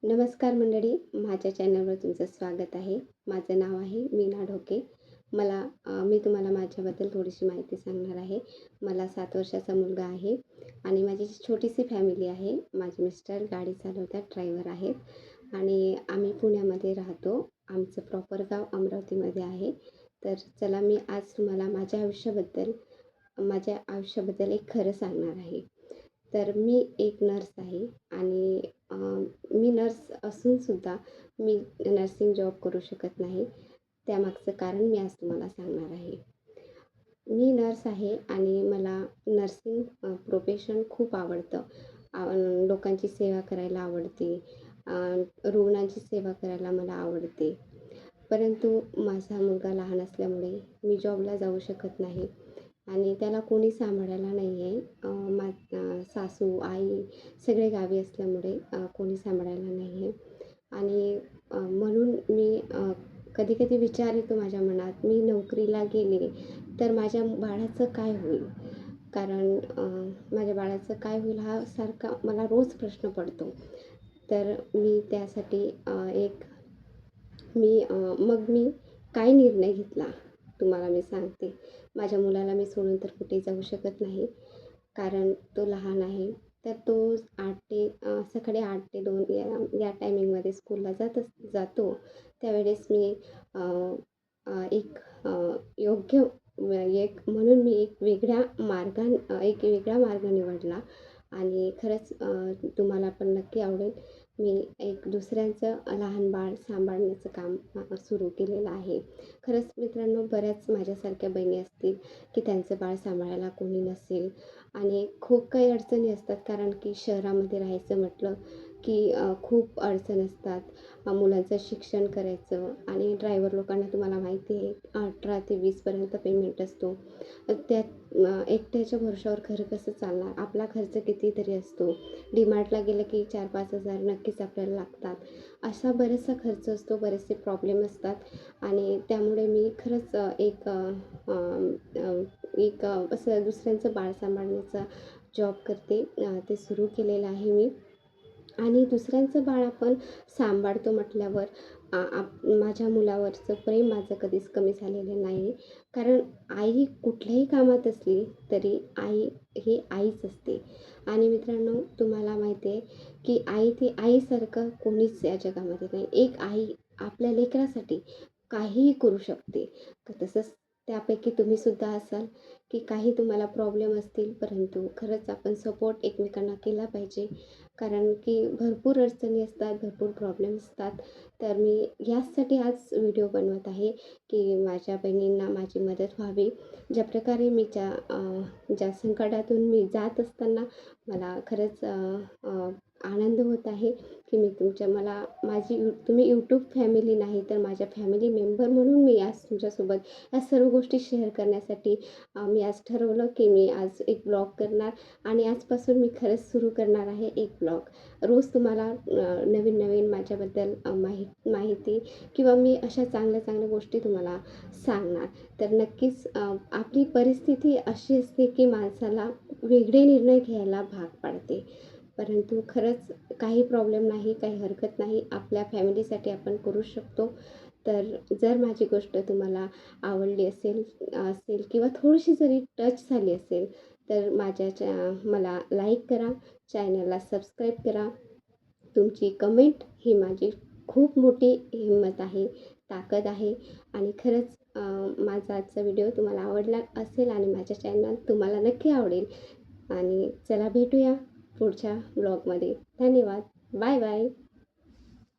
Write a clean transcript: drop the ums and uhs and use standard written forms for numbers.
नमस्कार मंडळी, माझ्या चॅनलवर तुमचं स्वागत आहे. माझं नाव आहे मीना ढोके. मी तुम्हाला माझ्याबद्दल थोडीशी माहिती सांगणार आहे. मला 7 वर्षाचा मुलगा आहे आणि माझी छोटीशी फॅमिली आहे. माझे मिस्टर गाडी चालवतात, ड्रायव्हर आहेत आणि आम्ही पुण्यामध्ये राहतो. आमचं प्रॉपर गाव अमरावतीमध्ये आहे. तर चला मी आज तुम्हाला माझ्या आयुष्याबद्दल एक खरं सांगणार आहे. तर मी एक नर्स आहे आणि मी नर्स असूनसुद्धा मी नर्सिंग जॉब करू शकत नाही. त्यामागचं कारण मी आज तुम्हाला सांगणार आहे. मी नर्स आहे आणि मला प्रोफेशन खूप आवडतं. लोकांची सेवा करायला आवडते. अ, रुग्णांची सेवा करायला मला आवडते. परंतु माझा मुलगा लहान असल्यामुळे मी जॉबला जाऊ शकत नाही आणि त्याला कोणी सांभाळायला नाही आहे. सासू, आई सगळे गावी असल्यामुळे कोणी सांभाळायला नाही आहे आणि म्हणून कधी-कधी विचार येतो माझ्या मनात, मी नोकरीला गेले तर माझ्या बाळाचं काय होईल? कारण माझ्या बाळाचं काय होईल हा सारखा मला रोज प्रश्न पडतो. तर मी त्यासाठी मग मी काय निर्णय घेतला तुम्हाला मी सांगते. माझ्या मुलाला मी सोडून तर कुठे जाऊ शकत नाही. कारण तो लहान आहे. तर तो सकाळी 8 ते 2 या टायमिंगमध्ये स्कूलला जातो. त्यावेळेस मी अ, अ, एक अ, योग्य एक म्हणून मी एक वेगळा मार्ग निवडला आणि खरंच तुम्हाला पण नक्की आवडेल. मी एक दुसऱ्यांचं लहान बाळ सांभाळण्याचं काम सुरू केलेलं आहे. खरंच मित्रांनो, बऱ्याच माझ्यासारख्या बहिणी असतील, की त्यांचं बाळ सांभाळायला कोणी नसेल आणि खूप काही अडचणी असतात. कारण की शहरामध्ये राहायचं म्हटलं, की खूप अडचण असतात. मुलांचं शिक्षण करायचं आणि ड्रायव्हर लोकांना तुम्हाला माहिती आहे 18 ते 20 पेमेंट असतो. एकट्याच्या भरोश्यावर घर कसं चालणार? आपला खर्च कितीतरी असतो. डीमार्टला गेलं की 4-5 हजार नक्कीच आपल्याला लागतात. असा बराचसा खर्च असतो, बरेचसे प्रॉब्लेम असतात आणि त्यामुळे मी खरंच असं दुसऱ्यांचं बाळ सांभाळण्याचा जॉब करते. ते सुरू केलेलं आहे मी. आणि दुसऱ्यांचं बाळ आपण सांभाळतो म्हटल्यावर माझ्या मुलावरचं प्रेम माझं कधीच कमी झालेलं नाही. कारण आई कुठल्याही कामात असली तरी आई ही आईच असते. आणि मित्रांनो, तुम्हाला माहिती आहे की ती आईसारखं कोणीच या जगामध्ये नाही. एक आई आपल्या लेकरासाठी काहीही करू शकते. तसंच त्यापैकी तुम्हीसुद्धा असाल, की काही तुम्हाला प्रॉब्लेम असतील, परंतु खरंच आपण सपोर्ट एकमेकांना केला पाहिजे. कारण की भरपूर अडचणी असतात, भरपूर प्रॉब्लेम असतात. तर मी याचसाठी आज व्हिडिओ बनवत आहे, की माझ्या बहिणींना माझी मदत व्हावी. ज्या संकटातून मी जात असताना मला खरंच आनंद होत आहे, की तुम्ही यूट्यूब फॅमिली नाही तर माझ्या फॅमिली मेंबर म्हणून मी आज तुमच्यासोबत या सर्व गोष्टी शेअर करण्यासाठी मी आज ठरवलं, की मी आज एक ब्लॉग करणार आणि आजपासून मी खरंच सुरू करणार आहे एक ब्लॉग. रोज तुम्हाला नवीन-नवीन माझ्याबद्दल माहिती किंवा मी अशा चांगल्या-चांगल्या गोष्टी तुम्हाला सांगणार. तर नक्कीच आपली परिस्थिती अशी असते, की माणसाला वेगळे निर्णय घ्यायला भाग पाडते. परंतु खरंच काही प्रॉब्लेम नाही, काही हरकत नाही. आपल्या फॅमिलीसाठी आपण करू शकतो. तर जर माझी गोष्ट तुम्हाला आवडली असेल किंवा थोडीशी जरी टच झाली असेल, तर मला लाईक करा, चॅनलला सबस्क्राईब करा. तुमची कमेंट ही माझी खूप मोठी हिंमत आहे, ताकद आहे आणि खरंच माझा आजचा व्हिडिओ तुम्हाला आवडला असेल आणि माझ्या चॅनल तुम्हाला नक्की आवडेल आणि चला भेटूया पुढच्या ब्लॉगमध्ये. धन्यवाद. Bye bye.